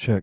Check.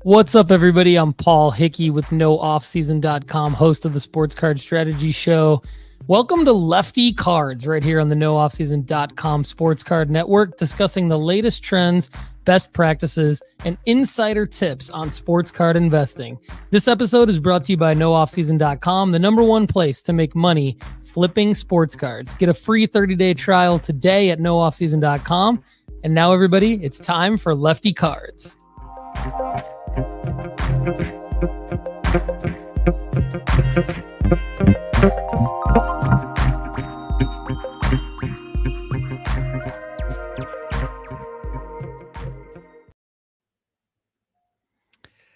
What's up, everybody? I'm Paul Hickey with NoOffSeason.com, host of the Sports Card Strategy Show. Welcome to Lefty Cards right here on the NoOffSeason.com Sports Card Network, discussing the latest trends, best practices, and insider tips on sports card investing. This episode is brought to you by NoOffSeason.com, the number one place to make money flipping sports cards. Get a free 30-day trial today at NoOffSeason.com. And now, everybody, it's time for Lefty Cards.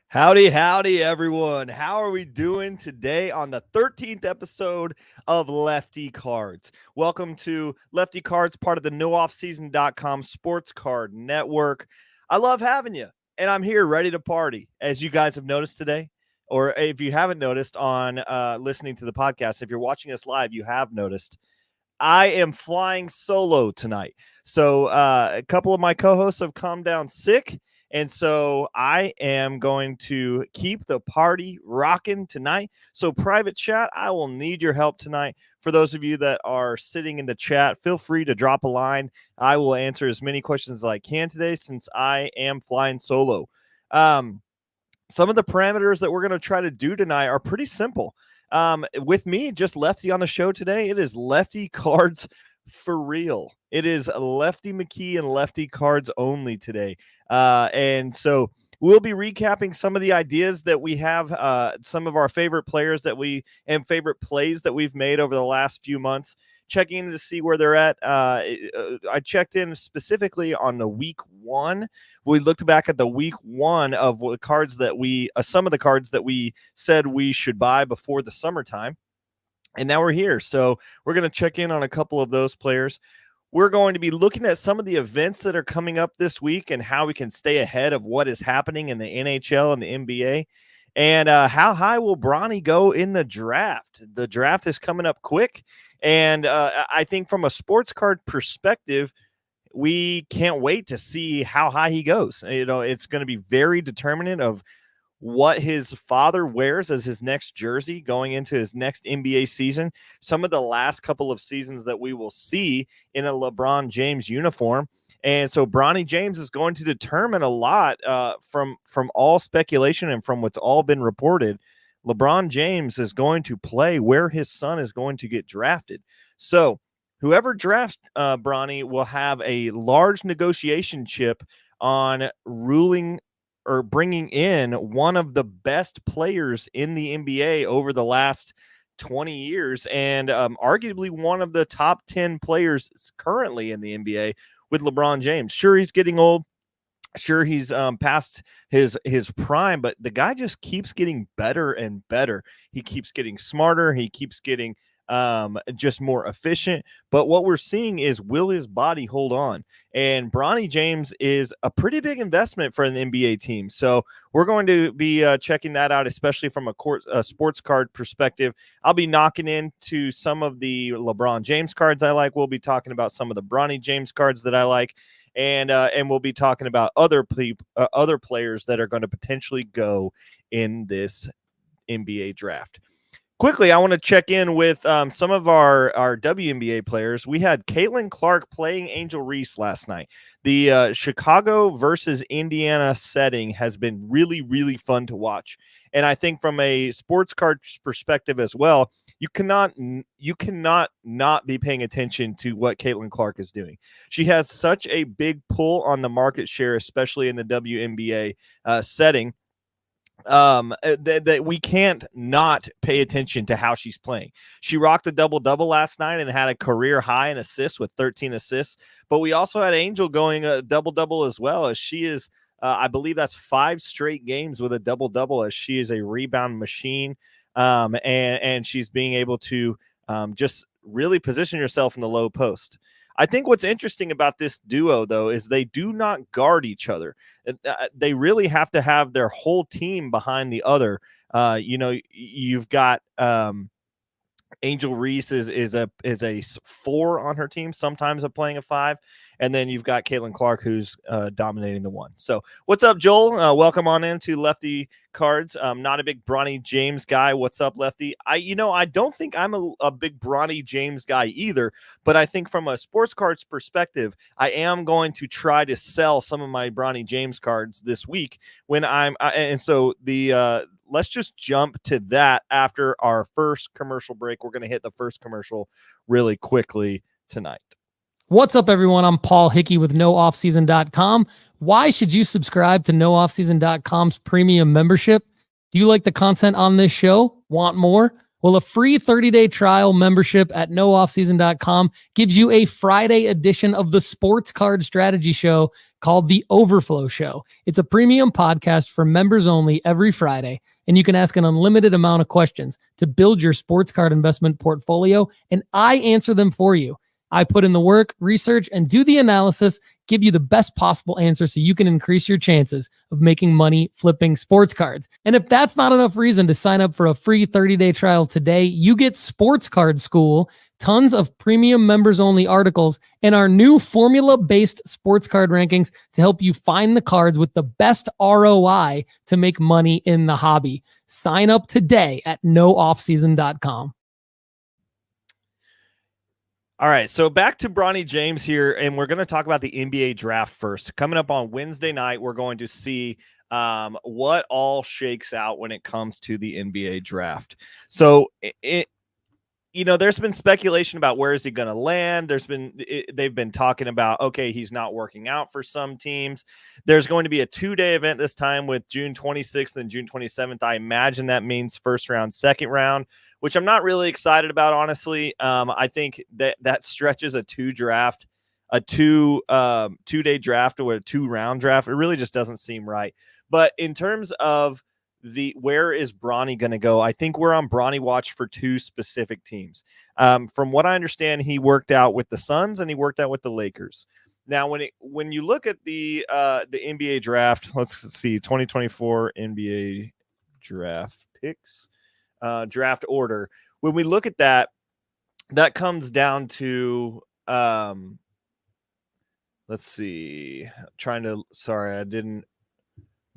Howdy, everyone. How are we doing today on the 13th episode of Lefty Cards? Welcome to Lefty Cards, part of the NoOffSeason.com Sports Card Network. I love having you, and I'm here ready to party, as you guys have noticed today. Or if you haven't noticed on listening to the podcast, if you're watching us live, you have noticed I am flying solo tonight. So a couple of my co-hosts have come down sick, and so I am going to keep the party rocking tonight. So private chat, I will need your help tonight. For those of you that are sitting in the chat, feel free to drop a line. I will answer as many questions as I can today since I am flying solo. Some of the parameters that we're going to try to do tonight are pretty simple. With me, just Lefty on the show today, it is Lefty Cards for real. It is Lefty McKee and Lefty Cards only today. And so we'll be recapping some of the ideas that we have, some of our favorite players and favorite plays that we've made over the last few months, checking in to see where they're at. I checked in specifically on the week one. We looked back at the week one of the cards that some of the cards that we said we should buy before the summertime. And now we're here. So we're going to check in on a couple of those players. We're going to be looking at some of the events that are coming up this week and how we can stay ahead of what is happening in the NHL and the NBA. And how high will Bronny go in the draft? The draft is coming up quick. And I think from a sports card perspective, we can't wait to see how high he goes. It's going to be very determinant of what his father wears as his next jersey going into his next NBA season. Some of the last couple of seasons that we will see in a LeBron James uniform. And so Bronny James is going to determine a lot from all speculation and from what's all been reported. LeBron James is going to play where his son is going to get drafted. So whoever drafts Bronny will have a large negotiation chip on ruling or bringing in one of the best players in the NBA over the last 20 years and arguably one of the top 10 players currently in the NBA with LeBron James. Sure, he's getting old. Sure, he's past his prime, but the guy just keeps getting better and better. He keeps getting smarter. He keeps getting just more efficient. But what we're seeing is, will his body hold on? And Bronny James is a pretty big investment for an NBA team. So we're going to be checking that out, especially from a sports card perspective. I'll be knocking into some of the LeBron James cards I like. We'll be talking about some of the Bronny James cards that I like. And we'll be talking about other players that are going to potentially go in this NBA draft. Quickly, I want to check in with some of our WNBA players. We had Caitlin Clark playing Angel Reese last night. The Chicago versus Indiana setting has been really, really fun to watch. And I think from a sports card perspective as well, you cannot not be paying attention to what Caitlin Clark is doing. She has such a big pull on the market share, especially in the WNBA setting. That we can't not pay attention to how she's playing. She rocked a double-double last night and had a career high in assists with 13 assists. But we also had Angel going a double-double as well, as she is, I believe that's 5 straight games with a double-double, as she is a rebound machine. And she's being able to just really position herself in the low post. I think what's interesting about this duo, though, is they do not guard each other. They really have to have their whole team behind the other. You've got Angel Reese is a 4 on her team, sometimes playing a 5, and then you've got Caitlin Clark who's dominating the 1. So what's up, Joel? Welcome on into Lefty Cards. Not a big Bronny James guy. What's up, Lefty? I don't think I'm a big Bronny James guy either, but I think from a sports cards perspective, I am going to try to sell some of my Bronny James cards this week when let's just jump to that after our first commercial break. We're going to hit the first commercial really quickly tonight. What's up, everyone? I'm Paul Hickey with NoOffSeason.com. Why should you subscribe to NoOffSeason.com's premium membership? Do you like the content on this show? Want more? Well, a free 30-day trial membership at NoOffSeason.com gives you a Friday edition of the Sports Card Strategy Show called The Overflow Show. It's a premium podcast for members only every Friday, and you can ask an unlimited amount of questions to build your sports card investment portfolio, and I answer them for you. I put in the work, research, and do the analysis, give you the best possible answer so you can increase your chances of making money flipping sports cards. And if that's not enough reason to sign up for a free 30-day trial today, you get Sports Card School, tons of premium members-only articles, and our new formula-based sports card rankings to help you find the cards with the best ROI to make money in the hobby. Sign up today at NoOffSeason.com. All right, so back to Bronny James here, and we're going to talk about the NBA draft first. Coming up on Wednesday night, we're going to see what all shakes out when it comes to the NBA draft. So there's been speculation about where is he going to land. They've been talking about, okay, he's not working out for some teams. There's going to be a 2-day event this time with June 26th and June 27th. I imagine that means first round, second round, which I'm not really excited about, honestly. I think that stretches a 2-day draft or a 2-round draft. It really just doesn't seem right. But in terms of where is Bronny going to go, I think we're on Bronny watch for 2 specific teams. From what I understand, he worked out with the Suns and he worked out with the Lakers. Now, when you look at the NBA draft, let's see, 2024 NBA draft picks, draft order. When we look at that comes down to let's see. I didn't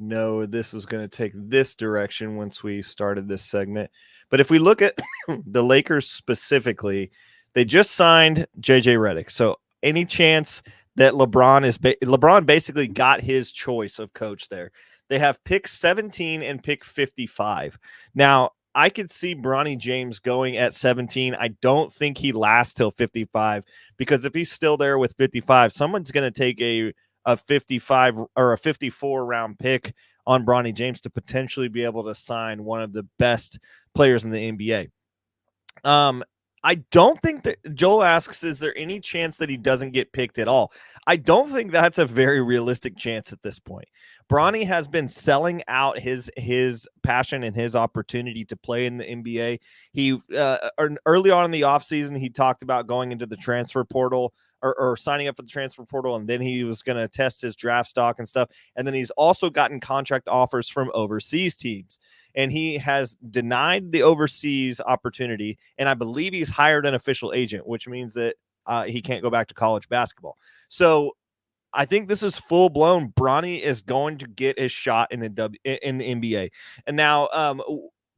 know this was going to take this direction once we started this segment. But if we look at the Lakers specifically, they just signed JJ Redick. So any chance that LeBron basically got his choice of coach there. They have pick 17 and pick 55. Now, I could see Bronny James going at 17. I don't think he lasts till 55, because if he's still there with 55, someone's going to take a 55 or a 54 round pick on Bronny James to potentially be able to sign one of the best players in the NBA. I don't think that Joel asks, is there any chance that he doesn't get picked at all? I don't think that's a very realistic chance at this point. Bronny has been selling out his passion and his opportunity to play in the NBA. He early on in the offseason, he talked about going into the transfer portal or signing up for the transfer portal, and then he was going to test his draft stock and stuff. And then he's also gotten contract offers from overseas teams. And he has denied the overseas opportunity, and I believe he's hired an official agent, which means that he can't go back to college basketball. So I think this is full blown. Bronny is going to get his shot in the NBA. And now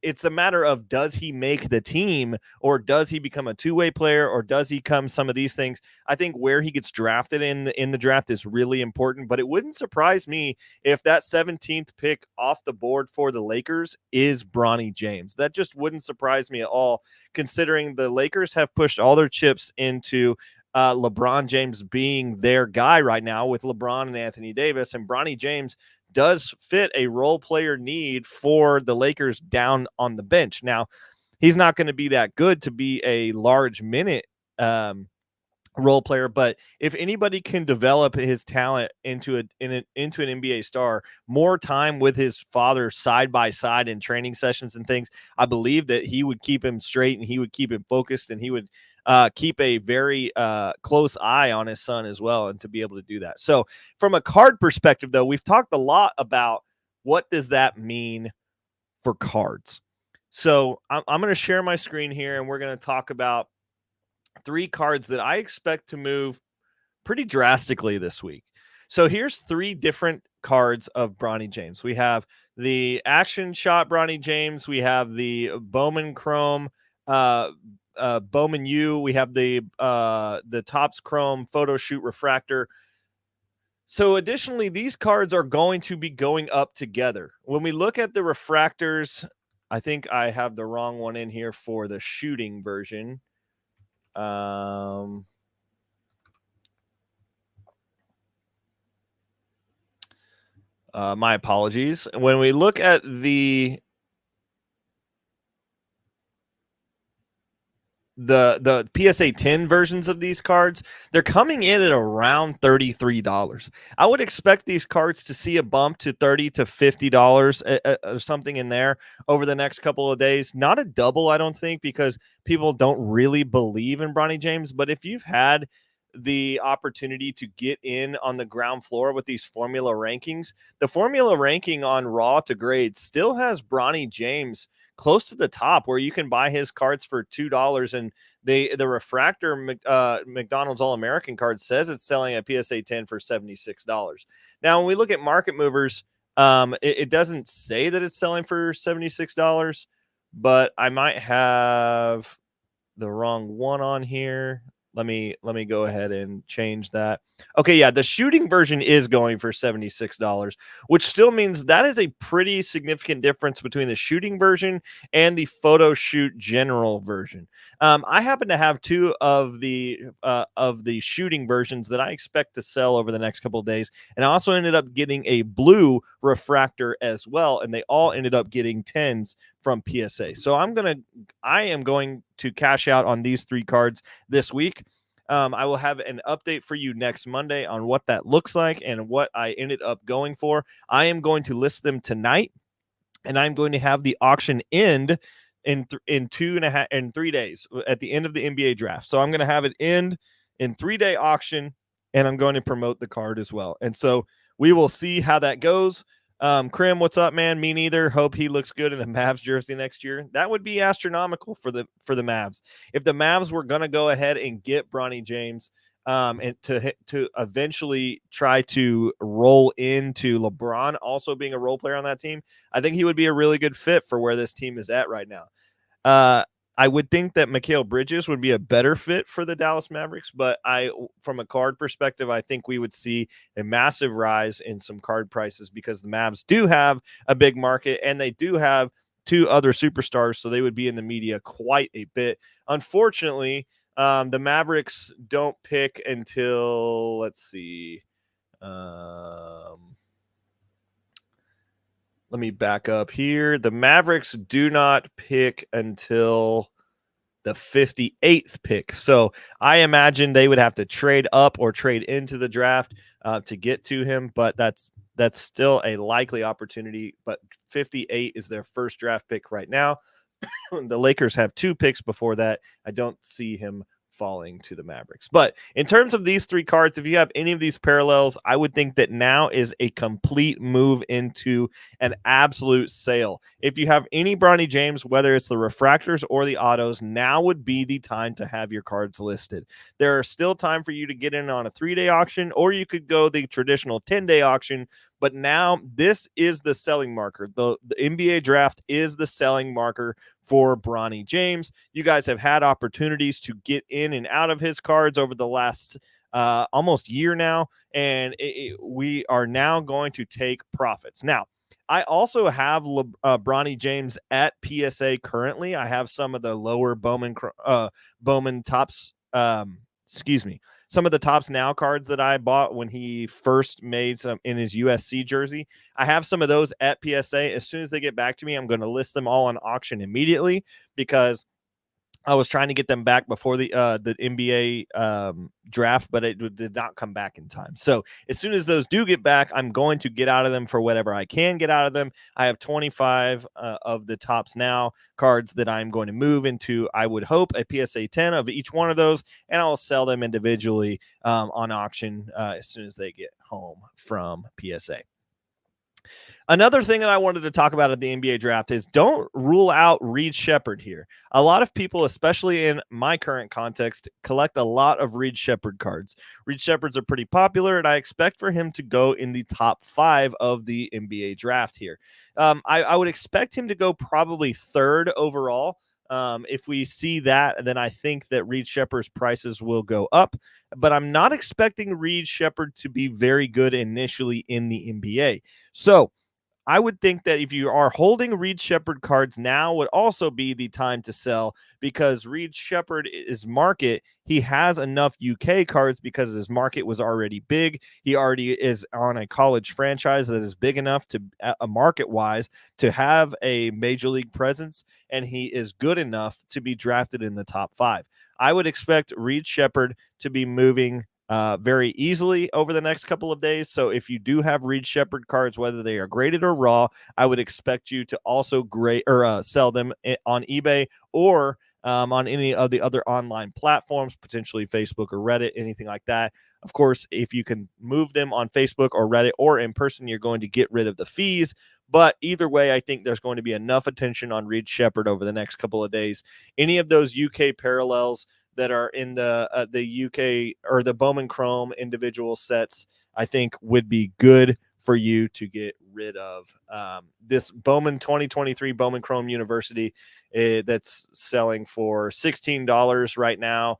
it's a matter of, does he make the team, or does he become a two-way player, or does he come some of these things? I think where he gets drafted in the draft is really important, but it wouldn't surprise me if that 17th pick off the board for the Lakers is Bronny James. That just wouldn't surprise me at all, considering the Lakers have pushed all their chips into LeBron James being their guy right now with LeBron and Anthony Davis, and Bronny James does fit a role player need for the Lakers down on the bench. Now, he's not going to be that good to be a large minute role player, but if anybody can develop his talent into into an NBA star, more time with his father side by side in training sessions and things, I believe that he would keep him straight and he would keep him focused and he would keep a very close eye on his son as well, and to be able to do that. So from a card perspective, though, we've talked a lot about what does that mean for cards. So I'm going to share my screen here and we're going to talk about 3 cards that I expect to move pretty drastically this week. So here's 3 different cards of Bronny James. We have the action shot Bronny James. We have the Bowman Chrome, Bowman U. We have the Topps Chrome Photo Shoot Refractor. So additionally, these cards are going to be going up together. When we look at the refractors, I think I have the wrong one in here for the shooting version. My apologies. When we look at the PSA 10 versions of these cards, they're coming in at around $33. I would expect these cards to see a bump to $30 to $50 or something in there over the next couple of days. Not a double, I don't think, because people don't really believe in Bronny James. But if you've had the opportunity to get in on the ground floor with these formula rankings, the formula ranking on raw to grade still has Bronny James close to the top, where you can buy his cards for $2, and the refractor McDonald's All-American card says it's selling at PSA 10 for $76. Now, when we look at market movers, it doesn't say that it's selling for $76, but I might have the wrong one on here. Let me go ahead and change that. Okay, yeah, the shooting version is going for $76, which still means that is a pretty significant difference between the shooting version and the photo shoot general version. I happen to have 2 of the shooting versions that I expect to sell over the next couple of days, and I also ended up getting a blue refractor as well, and they all ended up getting 10s from PSA. So I am going to cash out on these 3 cards this week. I will have an update for you next Monday on what that looks like and what I ended up going for. I am going to list them tonight, and I'm going to have the auction end in 3 days at the end of the NBA draft. So I'm going to have it end in 3-day auction, and I'm going to promote the card as well. And so we will see how that goes. Krim, what's up, man? Me neither. Hope he looks good in a Mavs jersey next year. That would be astronomical for the Mavs. If the Mavs were going to go ahead and get Bronny James, and to eventually try to roll into LeBron also being a role player on that team, I think he would be a really good fit for where this team is at right now. I would think that Mikal Bridges would be a better fit for the Dallas Mavericks, but from a card perspective, I think we would see a massive rise in some card prices because the Mavs do have a big market and they do have 2 other superstars, so they would be in the media quite a bit. Unfortunately, the Mavericks don't pick until, let's see, let me back up here. The Mavericks do not pick until the 58th pick. So I imagine they would have to trade up or trade into the draft to get to him, but that's still a likely opportunity. But 58 is their first draft pick right now. The Lakers have 2 picks before that. I don't see him falling to the Mavericks. But in terms of these 3 cards, if you have any of these parallels, I would think that now is a complete move into an absolute sale. If you have any Bronny James, whether it's the refractors or the autos, now would be the time to have your cards listed. There are still time for you to get in on a 3-day auction, or you could go the traditional 10-day auction. But now this is the selling marker. The NBA draft is the selling marker for Bronny James. You guys have had opportunities to get in and out of his cards over the last almost year now, and we are now going to take profits. Now, I also have Bronny James at PSA currently. I have some of the lower Bowman Topps, some of the Topps Now cards that I bought when he first made some in his USC jersey. I have some of those at PSA. As soon as they get back to me, I'm going to list them all on auction immediately because I was trying to get them back before the NBA draft, but it did not come back in time. So as soon as those do get back, I'm going to get out of them for whatever I can get out of them. I have 25 of the Topps Now cards that I'm going to move into, I would hope, a PSA 10 of each one of those, and I'll sell them individually on auction as soon as they get home from PSA. Another thing that I wanted to talk about at the NBA draft is don't rule out Reed Sheppard here. A lot of people, especially in my current context, collect a lot of Reed Sheppard cards. Reed Sheppards are pretty popular, and I expect for him to go in the top 5 of the NBA draft here. I would expect him to go probably 3rd overall. If we see that, then I think that Reed Sheppard's prices will go up, but I'm not expecting Reed Sheppard to be very good initially in the NBA. So I would think that if you are holding Reed Sheppard cards, now would also be the time to sell, because Reed Sheppard is market. He has enough UK cards because his market was already big. He already is on a college franchise that is big enough to market wise to have a major league presence, and he is good enough to be drafted in the top 5. I would expect Reed Sheppard to be moving very easily over the next couple of days. So if you do have Reed Sheppard cards, whether they are graded or raw, I would expect you to also grade or sell them on eBay or on any of the other online platforms, potentially Facebook or Reddit, anything like that. Of course, if you can move them on Facebook or Reddit or in person, you're going to get rid of the fees. But either way, I think there's going to be enough attention on Reed Sheppard over the next couple of days. Any of those UK parallels that are in the UK or the Bowman Chrome individual sets, I think would be good for you to get rid of. This Bowman 2023 Bowman Chrome University that's selling for $16 right now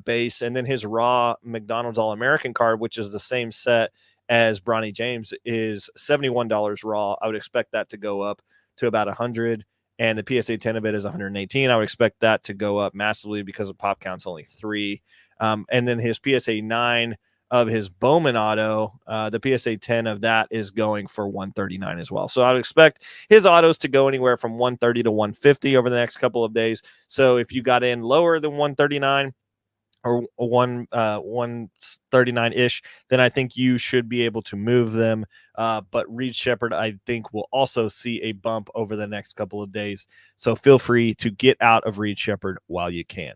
base, and then his raw McDonald's All-American card, which is the same set as Bronny James, is $71 raw. I would expect that to go up to about $100. And the PSA 10 of it is 118. I would expect that to go up massively because of pop count's only 3. And then his PSA 9 of his Bowman auto, the PSA 10 of that is going for 139 as well. So I would expect his autos to go anywhere from 130 to 150 over the next couple of days. So if you got in lower than 139, or 139-ish, then I think you should be able to move them. But Reed Sheppard, I think, will also see a bump over the next couple of days. So feel free to get out of Reed Sheppard while you can.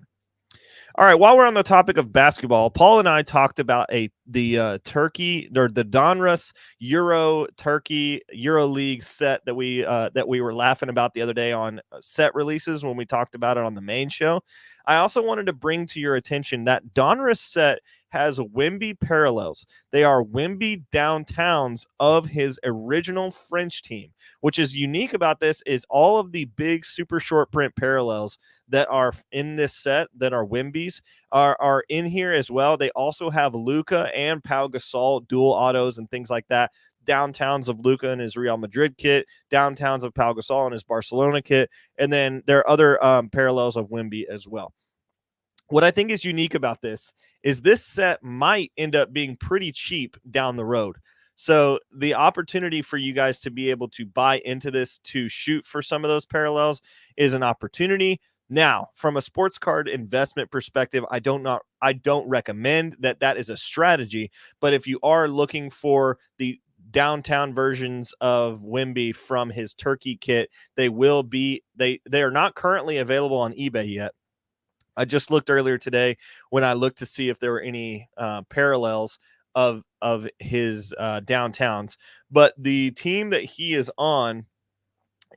All right, while we're on the topic of basketball, Paul and I talked about the Turkey or the Donruss Euro Turkey Euro League set that we were laughing about the other day on set releases when we talked about it on the main show. I also wanted to bring to your attention that Donruss set has Wemby parallels. They are Wemby downtowns of his original French team. Which is unique about this is all of the big super short print parallels that are in this set that are Wemby's are in here as well. They also have Luka and Pau Gasol dual autos and things like that. Downtowns of Luka and his Real Madrid kit, downtowns of Pau Gasol and his Barcelona kit, and then there are other parallels of Wemby as well. What I think is unique about this is this set might end up being pretty cheap down the road. So the opportunity for you guys to be able to buy into this to shoot for some of those parallels is an opportunity. Now, from a sports card investment perspective, I don't recommend that is a strategy. But if you are looking for the downtown versions of Wemby from his Turkey kit, they are not currently available on eBay yet. I just looked earlier today when I looked to see if there were any parallels of his downtowns. But the team that he is on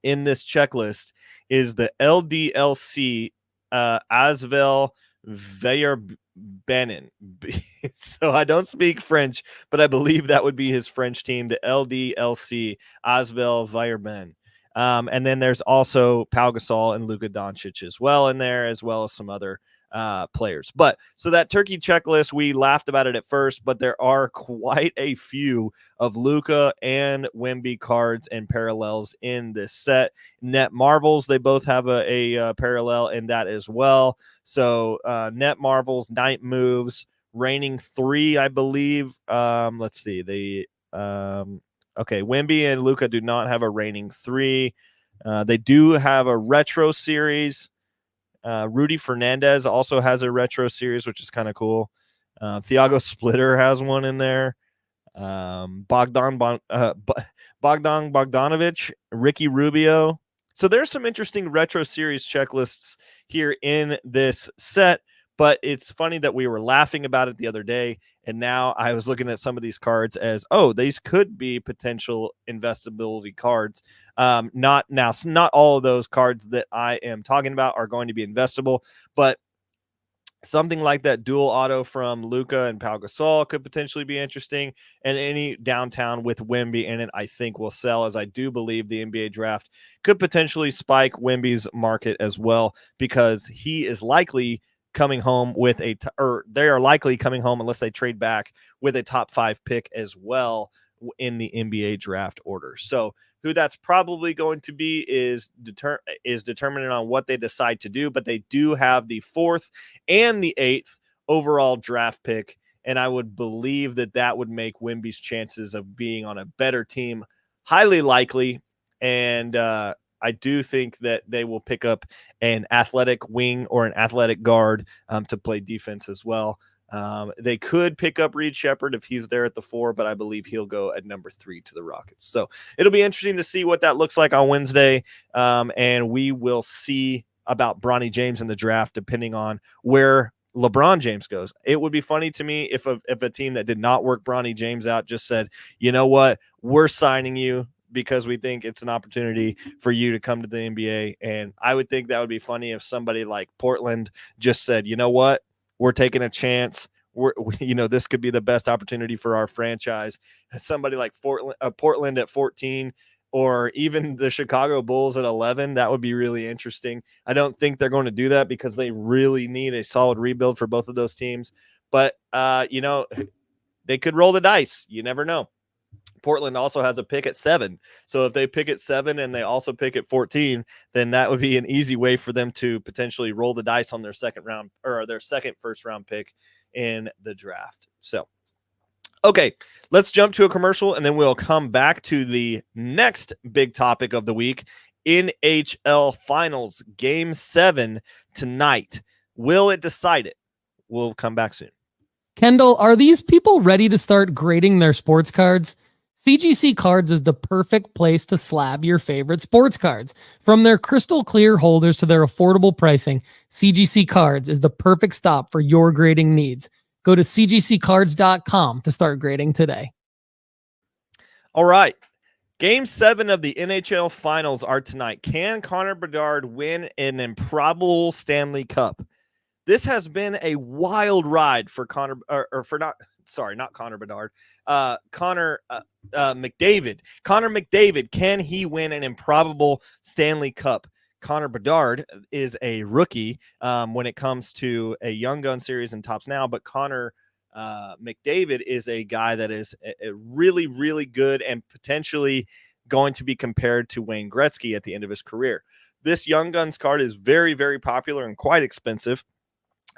in this checklist is the LDLC Asvel Veyerbenin. So I don't speak French, but I believe that would be his French team, the LDLC Asvel Veyerbenin. And then there's also Pau Gasol and Luka Doncic as well in there, as well as some other players. But so that Turkey checklist, we laughed about it at first, but there are quite a few of Luka and Wemby cards and parallels in this set. Net Marvels, they both have a parallel in that as well. So Net Marvels, Night Moves, Reigning 3, I believe. Let's see. Okay, Wemby and Luka do not have a Reigning 3. They do have a Retro Series. Rudy Fernandez also has a retro series, which is kind of cool. Thiago Splitter has one in there. Bogdan Bogdanovic, Ricky Rubio. So there's some interesting retro series checklists here in this set, but it's funny that we were laughing about it the other day, and now I was looking at some of these cards as, oh, these could be potential investability cards. Not all of those cards that I am talking about are going to be investable, but something like that dual auto from Luka and Pau Gasol could potentially be interesting, and any downtown with Wemby in it, I think will sell, as I do believe the NBA draft could potentially spike Wemby's market as well, because he is likely coming home with or they are likely coming home unless they trade back with a top 5 pick as well in the NBA draft order. So who that's probably going to be is determined on what they decide to do, but they do have the 4th and the 8th overall draft pick, and I would believe that would make Wemby's chances of being on a better team highly likely, and I do think that they will pick up an athletic wing or an athletic guard to play defense as well. They could pick up Reed Shepherd if he's there at the 4, but I believe he'll go at number 3 to the Rockets. So it'll be interesting to see what that looks like on Wednesday. And we will see about Bronny James in the draft, depending on where LeBron James goes. It would be funny to me if a team that did not work Bronny James out just said, you know what, we're signing you because we think it's an opportunity for you to come to the NBA. And I would think that would be funny if somebody like Portland just said, you know what, we're taking a chance. This could be the best opportunity for our franchise. Somebody like Portland at 14, or even the Chicago Bulls at 11, that would be really interesting. I don't think they're going to do that because they really need a solid rebuild for both of those teams. But, they could roll the dice. You never know. Portland also has a pick at 7. So if they pick at 7 and they also pick at 14, then that would be an easy way for them to potentially roll the dice on their second first round pick in the draft. So, okay, let's jump to a commercial and then we'll come back to the next big topic of the week. NHL Finals Game 7 tonight. Will it decide it? We'll come back soon. Kendall, are these people ready to start grading their sports cards? CGC Cards is the perfect place to slab your favorite sports cards. From their crystal clear holders to their affordable pricing, CGC Cards is the perfect stop for your grading needs. Go to cgccards.com to start grading today. All right. Game 7 of the NHL Finals are tonight. Can Connor Bedard win an improbable Stanley Cup? This has been a wild ride for Connor McDavid. Connor McDavid, can he win an improbable Stanley Cup? Connor Bedard is a rookie when it comes to a Young Gun series and Tops Now, but Connor McDavid is a guy that is a really, really good and potentially going to be compared to Wayne Gretzky at the end of his career. This Young Guns card is very, very popular and quite expensive.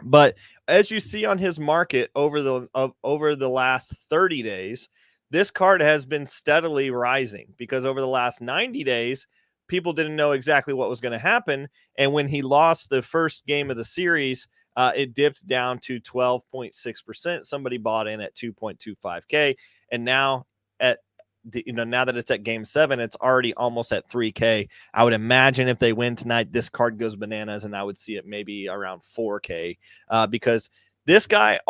But as you see on his market over the last 30 days, this card has been steadily rising, because over the last 90 days, people didn't know exactly what was going to happen. And when he lost the first game of the series, it dipped down to 12.6%. Somebody bought in at 2.25K. And now now that it's at Game 7, it's already almost at 3K. I would imagine if they win tonight, this card goes bananas, and I would see it maybe around 4K, because this guy,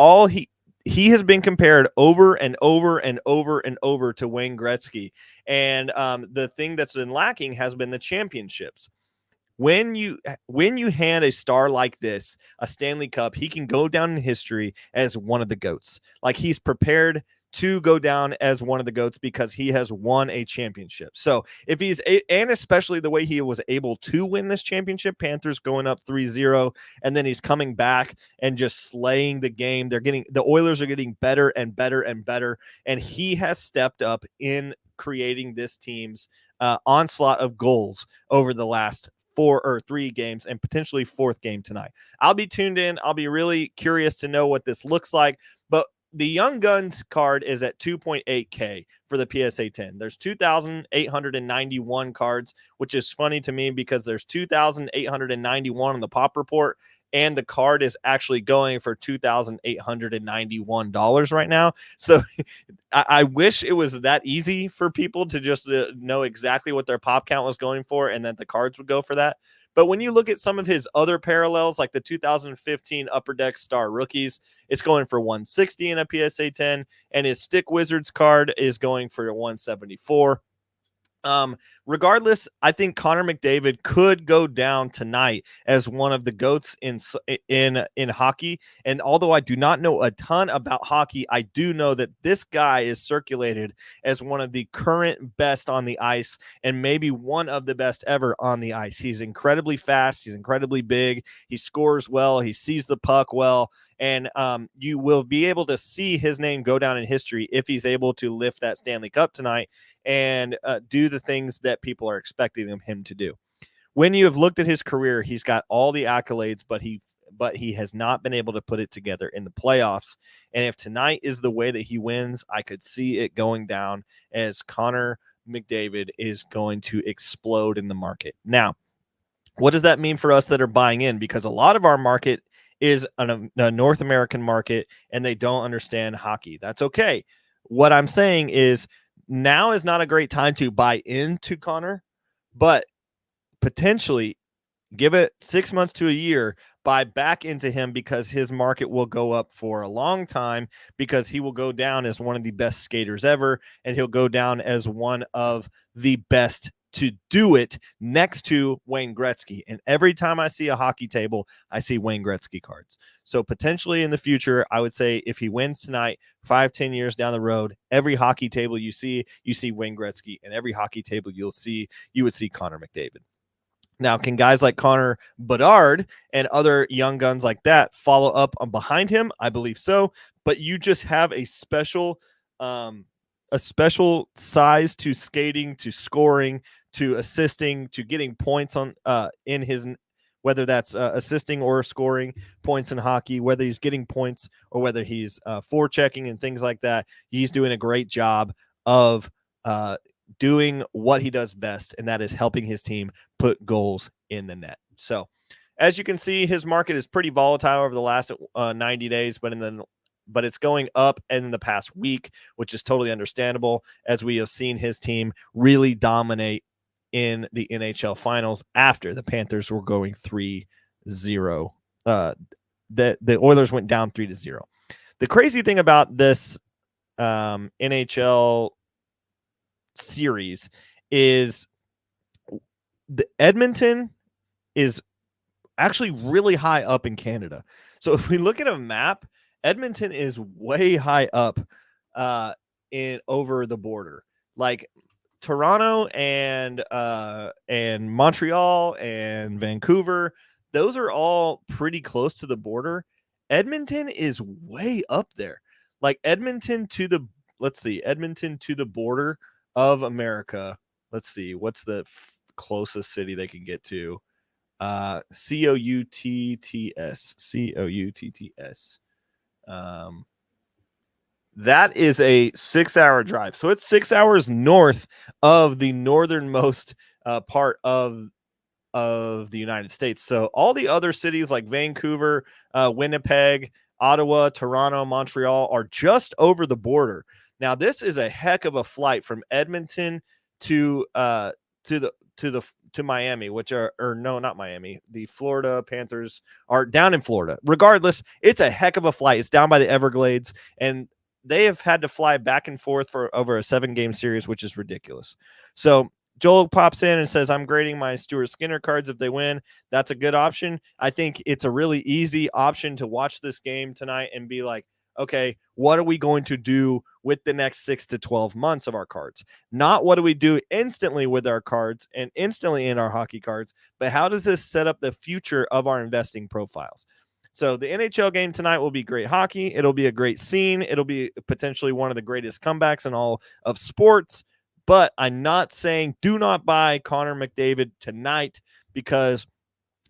he has been compared over and over and over and over to Wayne Gretzky. And the thing that's been lacking has been the championships. When you hand a star like this a Stanley Cup, he can go down in history as one of the GOATs. Like, he's prepared to go down as one of the GOATs because he has won a championship. So if and especially the way he was able to win this championship, Panthers going up 3-0, and then he's coming back and just slaying the game. The Oilers are getting better and better and better. And he has stepped up in creating this team's onslaught of goals over the last 4 or 3 games, and potentially 4th game tonight. I'll be tuned in. I'll be really curious to know what this looks like. But the Young Guns card is at 2.8K for the PSA 10. There's 2,891 cards, which is funny to me because there's 2,891 on the pop report, and the card is actually going for $2,891 right now. So I wish it was that easy for people to just know exactly what their pop count was going for, and that the cards would go for that. But when you look at some of his other parallels, like the 2015 Upper Deck Star Rookies, it's going for 160 in a PSA 10, and his Stick Wizards card is going for 174. Regardless, I think Connor McDavid could go down tonight as one of the GOATs in hockey. And although I do not know a ton about hockey, I do know that this guy is circulated as one of the current best on the ice and maybe one of the best ever on the ice. He's incredibly fast. He's incredibly big. He scores well. He sees the puck well. And you will be able to see his name go down in history if he's able to lift that Stanley Cup tonight and do the things that people are expecting him to do. When you have looked at his career, he's got all the accolades, but he has not been able to put it together in the playoffs. And if tonight is the way that he wins, I could see it going down as Connor McDavid is going to explode in the market. Now, what does that mean for us that are buying in? Because a lot of our market is a North American market, and they don't understand hockey. That's okay. What I'm saying is now is not a great time to buy into Connor, but potentially give it 6 months to a year, buy back into him because his market will go up for a long time because he will go down as one of the best skaters ever, and he'll go down as one of the best to do it next to Wayne Gretzky. And every time I see a hockey table, I see Wayne Gretzky cards. So potentially in the future, I would say if he wins tonight, 5-10 years down the road, every hockey table you see Wayne Gretzky, and every hockey table you would see Connor McDavid. Now, can guys like Connor Bedard and other young guns like that follow up on behind him? I believe so. But you just have a special size to skating, to scoring, to assisting, to getting points on in his, whether that's assisting or scoring points in hockey, whether he's getting points or whether he's forechecking and things like that. He's doing a great job of doing what he does best, and that is helping his team put goals in the net. So as you can see, his market is pretty volatile over the last 90 days, but it's going up in the past week, which is totally understandable as we have seen his team really dominate in the NHL finals after the Panthers were going 3-0. The Oilers went down 3-0. The crazy thing about this NHL series is the Edmonton is actually really high up in Canada. So if we look at a map, Edmonton is way high up in over the border. Like Toronto and Montreal and Vancouver, those are all pretty close to the border. Edmonton is way up there. Like Edmonton to the border of America. Let's see, what's the closest city they can get to? Coutts. That is a 6-hour drive. So it's 6 hours north of the northernmost part of the United States. So all the other cities like Vancouver, Winnipeg, Ottawa, Toronto, Montreal are just over the border. Now, this is a heck of a flight from Edmonton to Miami, which are, or no, not Miami. The Florida Panthers are down in Florida. Regardless, it's a heck of a flight. It's down by the Everglades, and they have had to fly back and forth for over a 7-game series, which is ridiculous. So Joel pops in and says, I'm grading my Stuart Skinner cards if they win. That's a good option. I think it's a really easy option to watch this game tonight and be like, okay, what are we going to do with the next 6 to 12 months of our cards? Not what do we do instantly with our cards and instantly in our hockey cards, but how does this set up the future of our investing profiles? So the NHL game tonight will be great hockey. It'll be a great scene. It'll be potentially one of the greatest comebacks in all of sports. But I'm not saying do not buy Connor McDavid tonight, because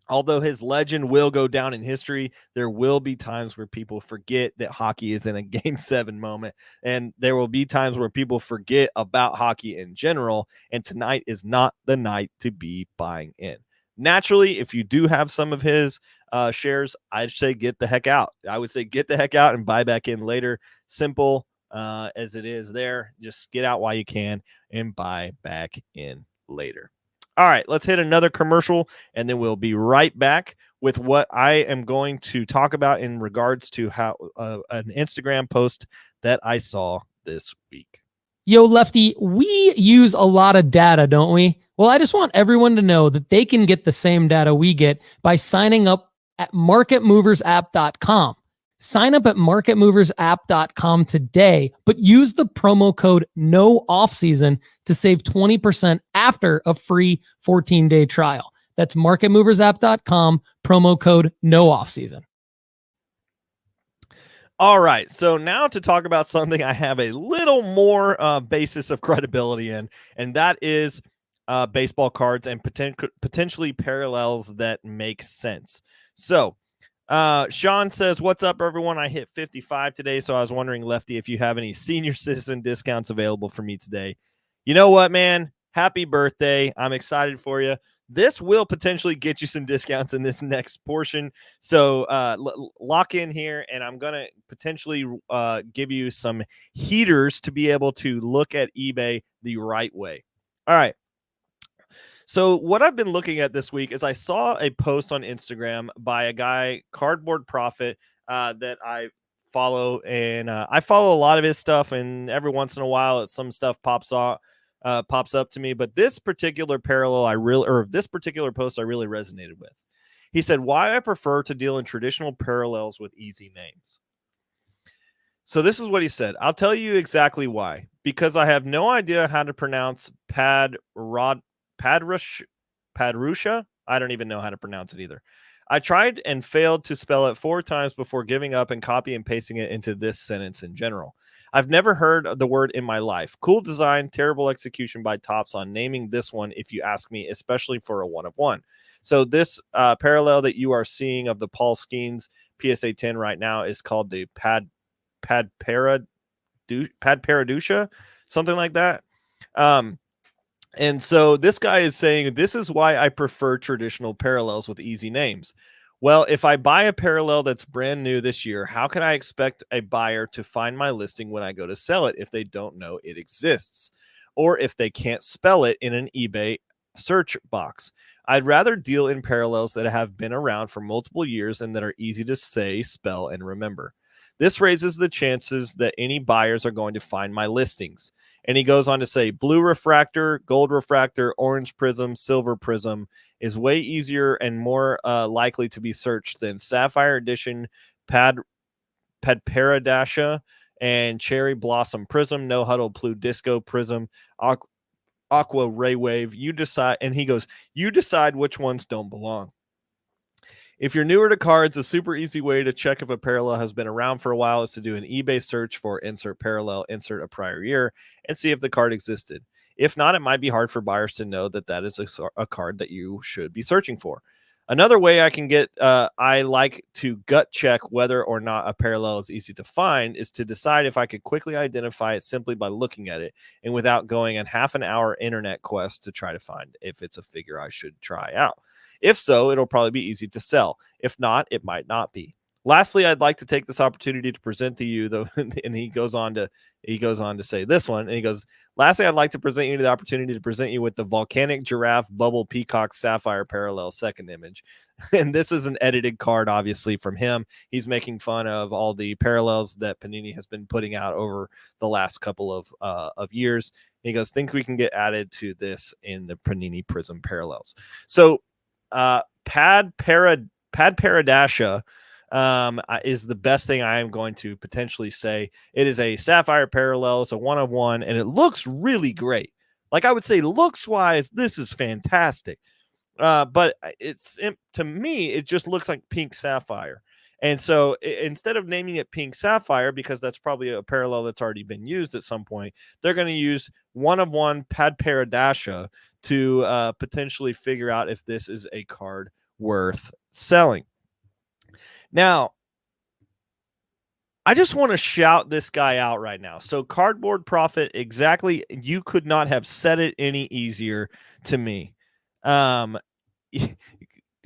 Although his legend will go down in history, there will be times where people forget that hockey is in a Game 7 moment. And there will be times where people forget about hockey in general. And tonight is not the night to be buying in. Naturally, if you do have some of his shares, I'd say get the heck out. I would say get the heck out and buy back in later. Simple as it is there. Just get out while you can and buy back in later. All right, let's hit another commercial, and then we'll be right back with what I am going to talk about in regards to how an Instagram post that I saw this week. Yo, Lefty, we use a lot of data, don't we? Well, I just want everyone to know that they can get the same data we get by signing up at marketmoversapp.com. Sign up at marketmoversapp.com today, but use the promo code NOOFFSEASON to save 20% after a free 14-day trial. That's marketmoversapp.com, promo code NOOFFSEASON. All right, so now to talk about something I have a little more basis of credibility in, and that is baseball cards and potentially parallels that make sense. So, Sean says, what's up, everyone? I hit 55 today, so I was wondering, Lefty, if you have any senior citizen discounts available for me today. You know what, man? Happy birthday. I'm excited for you. This will potentially get you some discounts in this next portion. So lock in here, and I'm going to potentially give you some heaters to be able to look at eBay the right way. All right. So what I've been looking at this week is I saw a post on Instagram by a guy, Cardboard Prophet, that I follow, and I follow a lot of his stuff, and every once in a while some stuff pops up to me. But this particular this particular post I really resonated with. He said, why I prefer to deal in traditional parallels with easy names. So this is what he said. I'll tell you exactly why. Because I have no idea how to pronounce Padrusha. I don't even know how to pronounce it either. I tried and failed to spell it 4 times before giving up and copy and pasting it into this sentence in general. I've never heard of the word in my life. Cool design, terrible execution by Topps on naming this one, if you ask me, especially for a 1-of-1. So this parallel that you are seeing of the Paul Skeens PSA 10 right now is called the Padparadusha, something like that. And so this guy is saying, this is why I prefer traditional parallels with easy names. Well, if I buy a parallel that's brand new this year, how can I expect a buyer to find my listing when I go to sell it if they don't know it exists, or if they can't spell it in an eBay search box? I'd rather deal in parallels that have been around for multiple years and that are easy to say, spell, and remember. This raises the chances that any buyers are going to find my listings. And he goes on to say, blue refractor, gold refractor, orange prism, silver prism is way easier and more likely to be searched than sapphire edition, Padparadasha, and cherry blossom prism, no huddle blue disco prism, aqua ray wave. You decide. And he goes, you decide which ones don't belong. If you're newer to cards, a super easy way to check if a parallel has been around for a while is to do an eBay search for insert parallel, insert a prior year, and see if the card existed. If not, it might be hard for buyers to know that that is a card that you should be searching for. Another way I like to gut check whether or not a parallel is easy to find is to decide if I could quickly identify it simply by looking at it and without going on half an hour internet quest to try to find if it's a figure I should try out. If so, it'll probably be easy to sell. If not, it might not be. Lastly, I'd like to take this opportunity to present to you, though, and he goes on to say this one, and he goes, lastly, I'd like to present you the opportunity to present you with the volcanic giraffe bubble peacock sapphire parallel second image. And this is an edited card, obviously, from him. He's making fun of all the parallels that Panini has been putting out over the last couple of years. And he goes, think we can get added to this in the Panini Prism parallels. So Padparadasha is the best thing I am going to potentially say. It is a sapphire parallel. It's a 1-of-1, and it looks really great. Like I would say, looks wise, this is fantastic. But to me, it just looks like pink sapphire. And so instead of naming it pink sapphire, because that's probably a parallel that's already been used at some point, they're going to use 1-of-1 Padparadasha to potentially figure out if this is a card worth selling. Now, I just want to shout this guy out right now. So Cardboard Profit, exactly, you could not have said it any easier to me.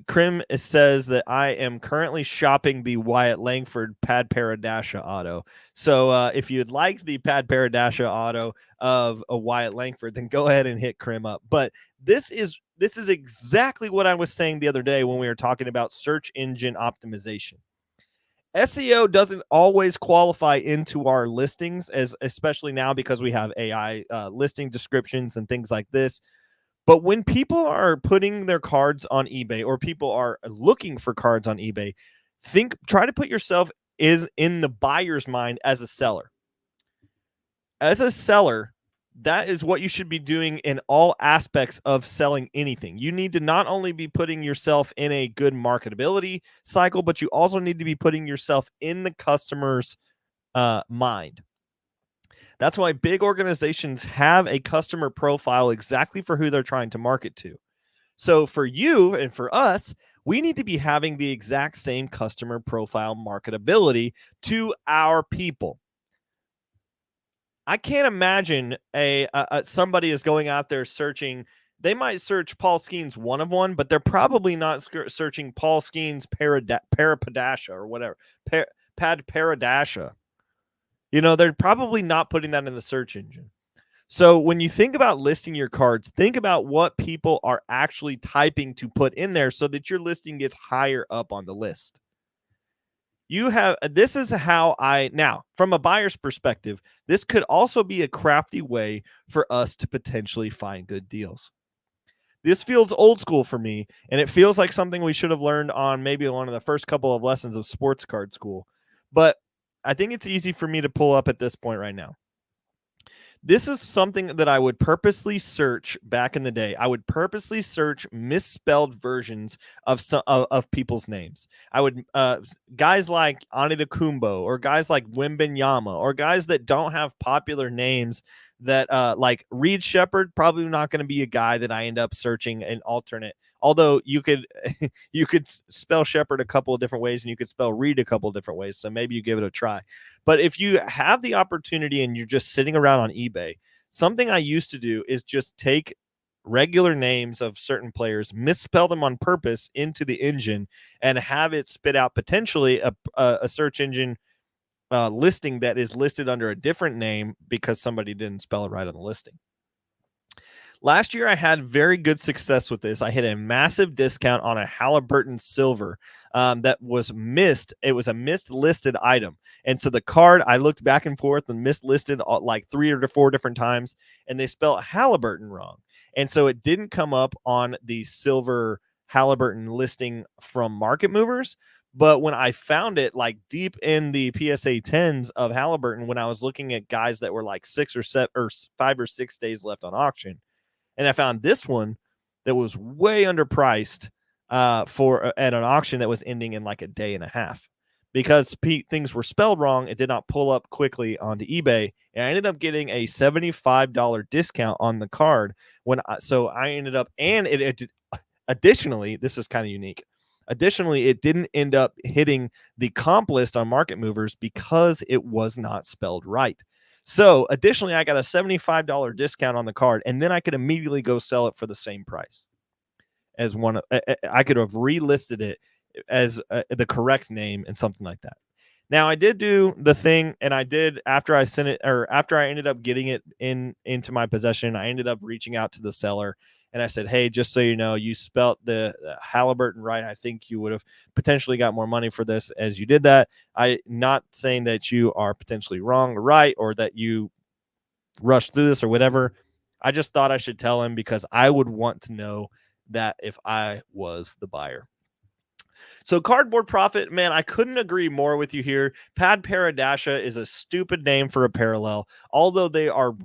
Krim says that I am currently shopping the Wyatt Langford Pad Paradasha auto. So if you'd like the Pad Paradasha auto of a Wyatt Langford, then go ahead and hit Krim up. But this is exactly what I was saying the other day when we were talking about search engine optimization. SEO doesn't always qualify into our listings, especially now because we have AI listing descriptions and things like this. But when people are putting their cards on eBay or people are looking for cards on eBay, try to put yourself in the buyer's mind as a seller. As a seller, that is what you should be doing in all aspects of selling anything. You need to not only be putting yourself in a good marketability cycle, but you also need to be putting yourself in the customer's mind. That's why big organizations have a customer profile exactly for who they're trying to market to. So for you and for us, we need to be having the exact same customer profile marketability to our people. I can't imagine somebody is going out there searching. They might search Paul Skeens one of one, but they're probably not searching Paul Skeens Parapadasha or whatever. Pad Paradasha. They're probably not putting that in the search engine. So when you think about listing your cards, think about what people are actually typing to put in there so that your listing gets higher up on the list. This is how now, from a buyer's perspective, this could also be a crafty way for us to potentially find good deals. This feels old school for me, and it feels like something we should have learned on maybe one of the first couple of lessons of sports card school. But I think it's easy for me to pull up at this point right now. This is something that I would purposely search back in the day. I would purposely search misspelled versions of people's names. I would guys like Anitakumbo or guys like Wimbenyama or guys that don't have popular names that like Reed Shepard, probably not going to be a guy that I end up searching an alternate. Although you could spell Shepard a couple of different ways and you could spell Reed a couple of different ways. So maybe you give it a try. But if you have the opportunity and you're just sitting around on eBay, something I used to do is just take regular names of certain players, misspell them on purpose into the engine, and have it spit out potentially a search engine listing that is listed under a different name because somebody didn't spell it right on the listing. Last year, I had very good success with this. I hit a massive discount on a Halliburton Silver that was missed. It was a mislisted item. And so the card, I looked back and forth and mislisted like 3 or 4 different times, and they spelled Halliburton wrong. And so it didn't come up on the Silver Halliburton listing from Market Movers. But when I found it like deep in the PSA 10s of Halliburton, when I was looking at guys that were like 6 or 7 or 5 or 6 days left on auction, and I found this one that was way underpriced at an auction that was ending in like a day and a half. Because things were spelled wrong, it did not pull up quickly onto eBay, and I ended up getting a $75 discount on the card. So I ended up, and additionally, this is kind of unique. Additionally, it didn't end up hitting the comp list on Market Movers because it was not spelled right. So additionally, I got a $75 discount on the card, and then I could immediately go sell it for the same price as one. I could have relisted it as the correct name and something like that. Now, I did do the thing, and I did after I sent it, or after I ended up getting it into my possession, I ended up reaching out to the seller. And I said, hey, just so you know, you spelt the Halliburton right. I think you would have potentially got more money for this as you did that. I'm not saying that you are potentially wrong or right, or that you rushed through this or whatever. I just thought I should tell him because I would want to know that if I was the buyer. So Cardboard Profit, man, I couldn't agree more with you here. Pad Paradasha is a stupid name for a parallel, although they are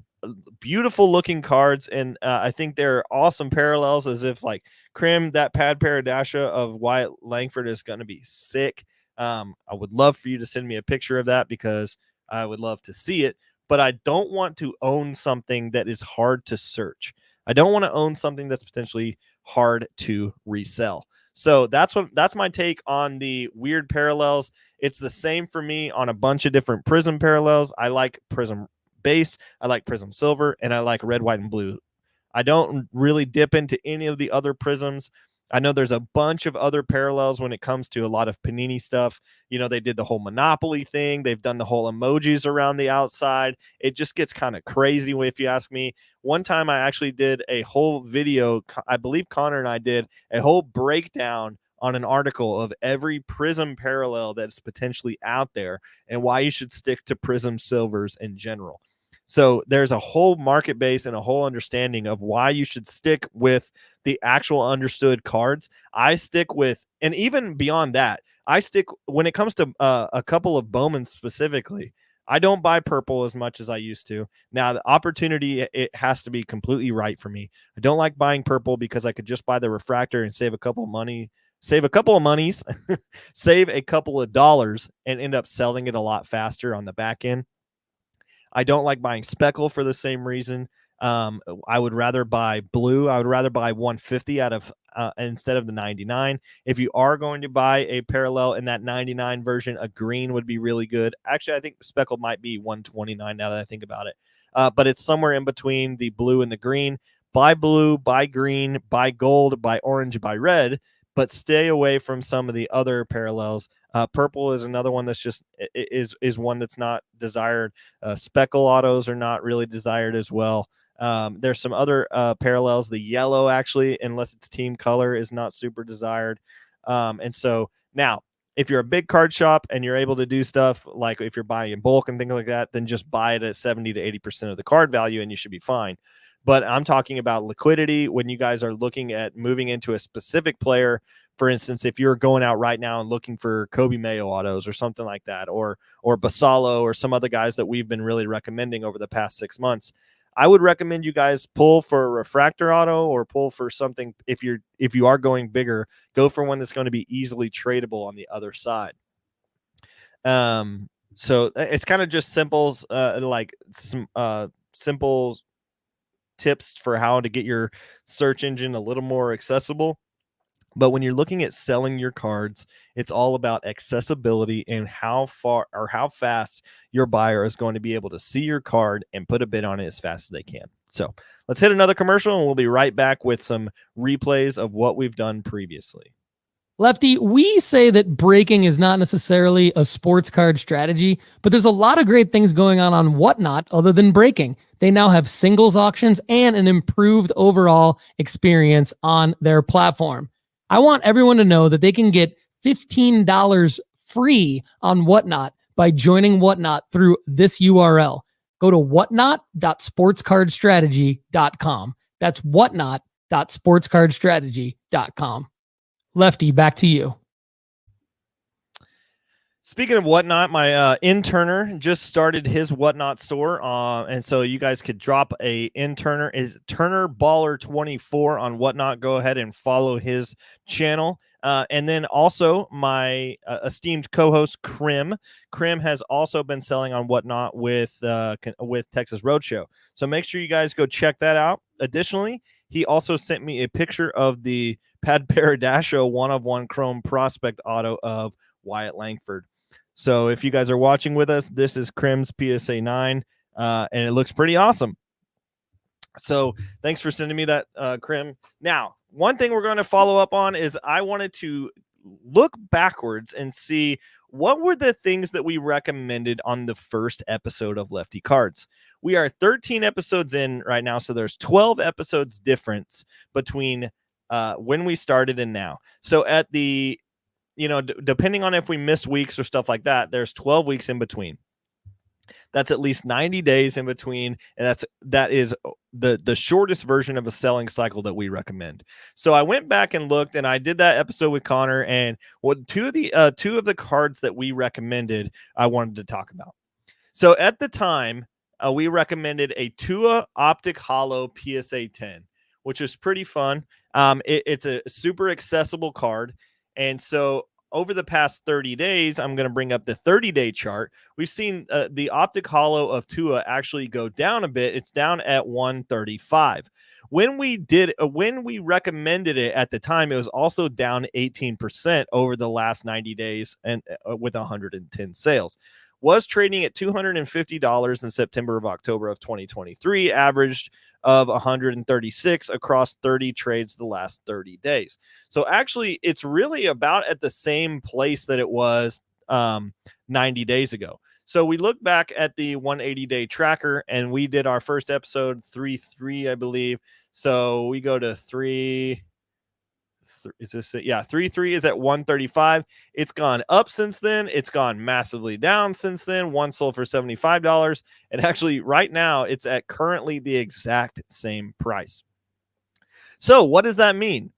beautiful looking cards, and I think they're awesome parallels. As if like Krim, that Pad Paradasha of Wyatt Langford is going to be sick. I would love for you to send me a picture of that because I would love to see it, but I don't want to own something that is hard to search. I don't want to own something that's potentially hard to resell. So that's my take on the weird parallels. It's the same for me on a bunch of different Prism parallels. I like Prism base, I like Prism silver, and I like red, white, and blue. I don't really dip into any of the other prisms. I know there's a bunch of other parallels when it comes to a lot of Panini stuff. They did the whole Monopoly thing. They've done the whole emojis around the outside. It just gets kind of crazy if you ask me. One time I actually did a whole video. I believe Connor and I did a whole breakdown on an article of every prism parallel that's potentially out there and why you should stick to prism silvers in general. So there's a whole market base and a whole understanding of why you should stick with the actual understood cards. I stick with, and even beyond that, I stick when it comes to a couple of Bowman specifically. I don't buy purple as much as I used to. Now, the opportunity, it has to be completely right for me. I don't like buying purple because I could just buy the refractor and save a couple of monies, save a couple of dollars, and end up selling it a lot faster on the back end. I don't like buying speckle for the same reason. I would rather buy blue. I would rather buy 150 out of instead of the 99. If you are going to buy a parallel in that 99 version, a green would be really good. Actually, I think speckle might be 129 now that I think about it. But it's somewhere in between the blue and the green. Buy blue, buy green, buy gold, buy orange, buy red, but stay away from some of the other parallels. Purple is another one that's just is one that's not desired. Speckle autos are not really desired as well. There's some other parallels. The yellow, actually, unless it's team color, is not super desired. And so now, if you're a big card shop and you're able to do stuff like if you're buying in bulk and things like that, then just buy it at 70 to 80% of the card value and you should be fine. But I'm talking about liquidity when you guys are looking at moving into a specific player. For instance, if you're going out right now and looking for Kobe Mayo autos or something like that, or Basalo or some other guys that we've been really recommending over the past 6 months, I would recommend you guys pull for a refractor auto or pull for something. If you are going bigger, go for one that's going to be easily tradable on the other side. So it's kind of just simples, like some simple tips for how to get your search engine a little more accessible. But when you're looking at selling your cards, it's all about accessibility and how far or how fast your buyer is going to be able to see your card and put a bid on it as fast as they can. So let's hit another commercial and we'll be right back with some replays of what we've done previously. Lefty, we say that breaking is not necessarily a sports card strategy, but there's a lot of great things going on Whatnot other than breaking. They now have singles auctions and an improved overall experience on their platform. I want everyone to know that they can get $15 free on Whatnot by joining Whatnot through this URL. Go to whatnot.sportscardstrategy.com. That's whatnot.sportscardstrategy.com. Lefty, back to you. Speaking of Whatnot, my interner just started his Whatnot store, and so you guys could drop a interner is Turner Baller 24 on Whatnot. Go ahead and follow his channel, and then also my esteemed co-host Krim. Krim has also been selling on Whatnot with Texas Roadshow. So make sure you guys go check that out. Additionally, he also sent me a picture of the Pad Paradasho 1/1 Chrome Prospect Auto of Wyatt Langford. So if you guys are watching with us, this is Krim's PSA 9, and it looks pretty awesome. So thanks for sending me that, Krim. Now, one thing we're going to follow up on is I wanted to look backwards and see what were the things that we recommended on the first episode of Lefty Cards. We are 13 episodes in right now, so there's 12 episodes difference between when we started and now. So at the depending on if we missed weeks or stuff like that, there's 12 weeks in between. That's at least 90 days in between, and that is the shortest version of a selling cycle that we recommend. So I went back and looked, and I did that episode with Connor, and two of the cards that we recommended I wanted to talk about. So at the time, we recommended a Tua Optic Holo PSA 10, which was pretty fun. It's a super accessible card. And so over the past 30 days, I'm going to bring up the 30-day chart. We've seen the Optic Holo of Tua actually go down a bit. It's down at 135. When we recommended it at the time, it was also down 18% over the last 90 days and with 110 sales. Was trading at $250 in September of October of 2023, averaged of 136 across 30 trades the last 30 days. So actually, it's really about at the same place that it was 90 days ago. So we look back at the 180-day tracker, and we did our first episode 3.3, I believe. So we go to 3. Is this it? Yeah, 3.3 is at 135. It's gone up since then. It's gone massively down since then. One sold for $75. And actually, right now, it's at currently the exact same price. So what does that mean?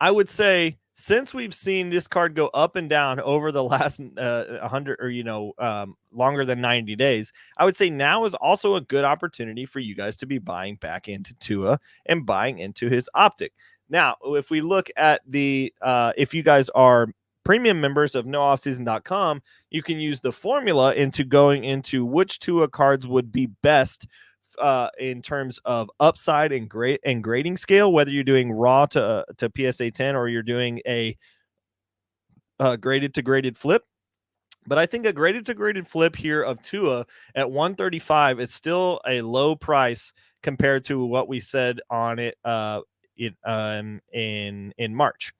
I would say since we've seen this card go up and down over the last 100 or longer than 90 days, I would say now is also a good opportunity for you guys to be buying back into Tua and buying into his optic. Now, if we look at the if you guys are premium members of nooffseason.com, you can use the formula into going into which Tua cards would be best in terms of upside and grading scale, whether you're doing raw to PSA 10 or you're doing a graded to graded flip. But I think a graded to graded flip here of Tua at 135 is still a low price compared to what we said on it in March.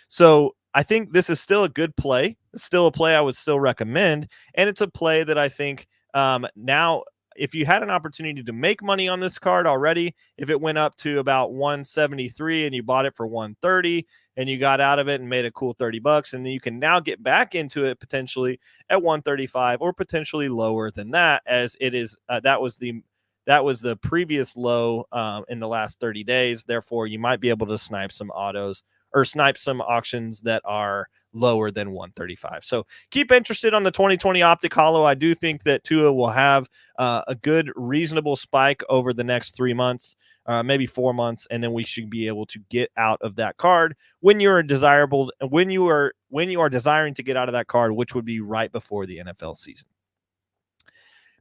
So I think this is still a good play. It's still a play I would still recommend, and it's a play that I think now, if you had an opportunity to make money on this card already, if it went up to about 173 and you bought it for 130 and you got out of it and made a cool $30, and then you can now get back into it potentially at 135 or potentially lower than that, as it is that was the previous low in the last 30 days. Therefore, you might be able to snipe some autos or snipe some auctions that are lower than 135. So keep interested on the 2020 Optic Holo. I do think that Tua will have a good, reasonable spike over the next 3 months, maybe 4 months, and then we should be able to get out of that card when you are desiring to get out of that card, which would be right before the NFL season.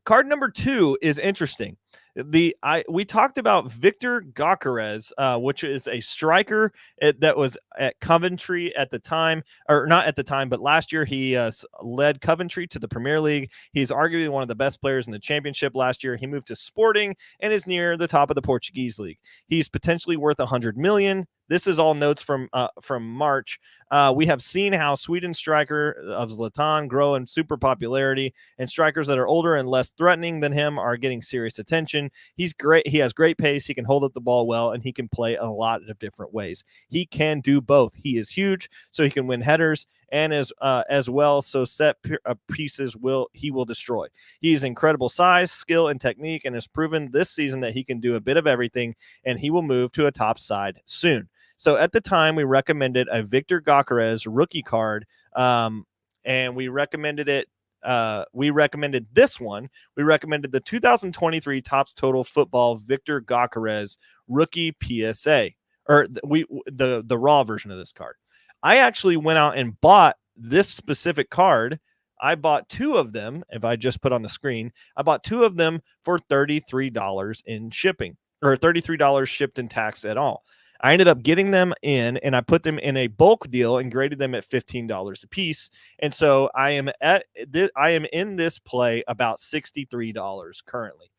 Card number 2 is interesting. We talked about Victor Gyokeres, which is a striker that was at Coventry at the time, or not at the time, but last year he led Coventry to the Premier League. He's arguably one of the best players in the championship last year. He moved to Sporting and is near the top of the Portuguese league. He's potentially worth $100 million. This is all notes from March. We have seen how Sweden striker of Zlatan grow in super popularity, and strikers that are older and less threatening than him are getting serious attention. He's great. He has great pace. He can hold up the ball well, and he can play a lot of different ways. He can do both. He is huge, so he can win headers, and as well, so set pieces he will destroy. He's incredible size, skill, and technique, and has proven this season that he can do a bit of everything, and he will move to a top side soon. So at the time, we recommended a Victor Gyokeres rookie card, and we recommended it. We recommended this one. We recommended the 2023 Topps Total Football Victor Gyokeres rookie PSA, or the raw version of this card. I actually went out and bought this specific card. I bought 2 of them. If I just put on the screen, I bought 2 of them for $33 in shipping, or $33 shipped and taxed at all. I ended up getting them in, and I put them in a bulk deal and graded them at $15 a piece. And so I am in this play about $63 currently.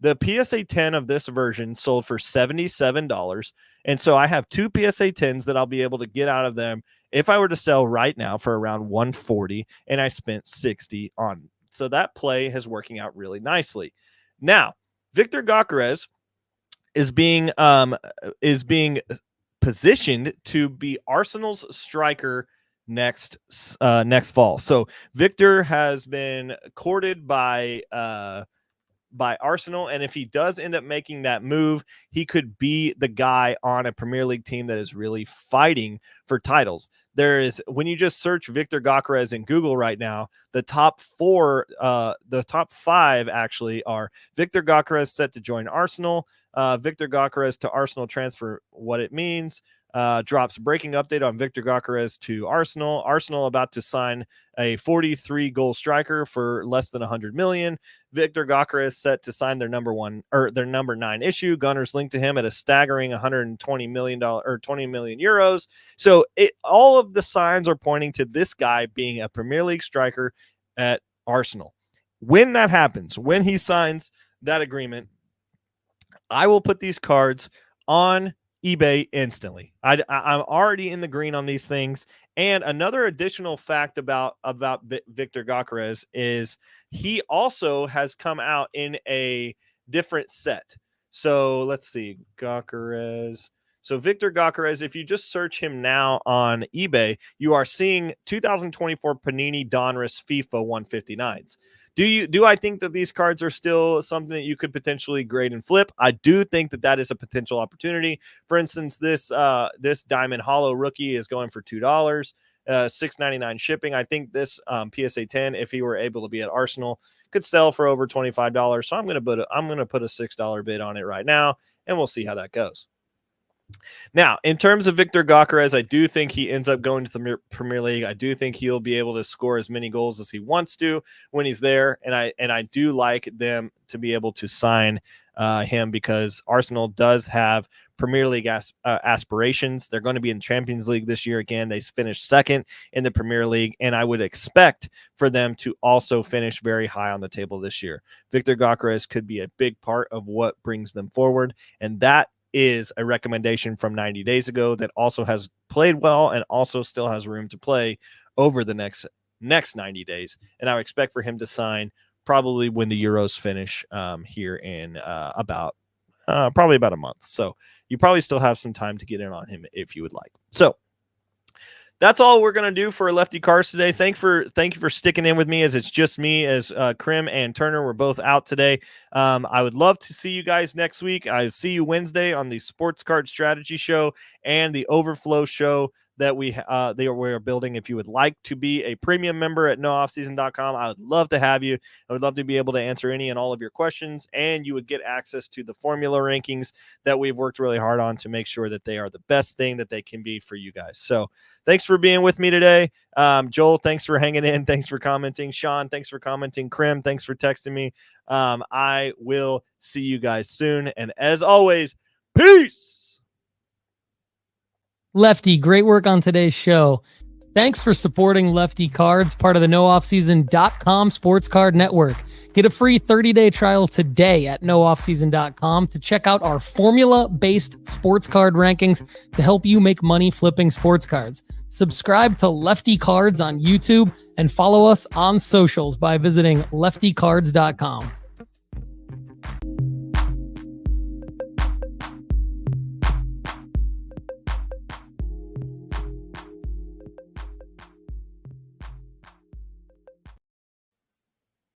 The PSA 10 of this version sold for $77. And so I have 2 PSA 10s that I'll be able to get out of them if I were to sell right now for around $140, and I spent $60 on. So that play is working out really nicely. Now, Victor Gyokeres is being positioned to be Arsenal's striker next fall. So Victor has been courted by Arsenal, and if he does end up making that move, he could be the guy on a Premier League team that is really fighting for titles. When you just search Victor Gyokeres in Google right now, the top 5 actually are Victor Gyokeres set to join Arsenal, Victor Gyokeres to Arsenal transfer, what it means, drops breaking update on Victor Gyokeres to Arsenal. Arsenal about to sign a 43-goal striker for less than 100 million. Victor Gyokeres set to sign their number 9 issue. Gunners linked to him at a staggering $120 million or 20 million euros. So all of the signs are pointing to this guy being a Premier League striker at Arsenal. When that happens, when he signs that agreement, I will put these cards on eBay instantly. I'm already in the green on these things. And another additional fact about Victor Gyokeres is he also has come out in a different set. So let's see, Gyokeres. So Victor Gyokeres, if you just search him now on eBay, you are seeing 2024 Panini Donruss FIFA 159s. Do I think that these cards are still something that you could potentially grade and flip? I do think that is a potential opportunity. For instance, this Diamond Hollow rookie is going for $2, $6.99 shipping. I think this PSA 10, if he were able to be at Arsenal, could sell for over $25. So I'm going to put a $6 bid on it right now, and we'll see how that goes. Now, in terms of Victor Gyokeres, I do think he ends up going to the Premier League. I do think he'll be able to score as many goals as he wants to when he's there, and I do like them to be able to sign him because Arsenal does have Premier League aspirations. They're going to be in Champions League this year again. They finished second in the Premier League, and I would expect for them to also finish very high on the table this year. Victor Gyokeres could be a big part of what brings them forward, and that is a recommendation from 90 days ago that also has played well and also still has room to play over the next 90 days. And I would expect for him to sign probably when the Euros finish here in probably about a month. So you probably still have some time to get in on him if you would like. So that's all we're going to do for Lefty Cards today. Thank you for sticking in with me, as it's just me, as Krim and Turner were both out today. I would love to see you guys next week. I see you Wednesday on the Sports Card Strategy Show and the Overflow Show that we're building. If you would like to be a premium member at nooffseason.com, I would love to have you. I would love to be able to answer any and all of your questions, and you would get access to the formula rankings that we've worked really hard on to make sure that they are the best thing that they can be for you guys. So thanks for being with me today. Joel, thanks for hanging in. Thanks for commenting. Sean, thanks for commenting. Krim, thanks for texting me. I will see you guys soon. And as always, peace. Lefty, great work on today's show. Thanks for supporting Lefty Cards, part of the nooffseason.com sports card network. Get a free 30-day trial today at nooffseason.com to check out our formula-based sports card rankings to help you make money flipping sports cards. Subscribe to Lefty Cards on YouTube and follow us on socials by visiting leftycards.com.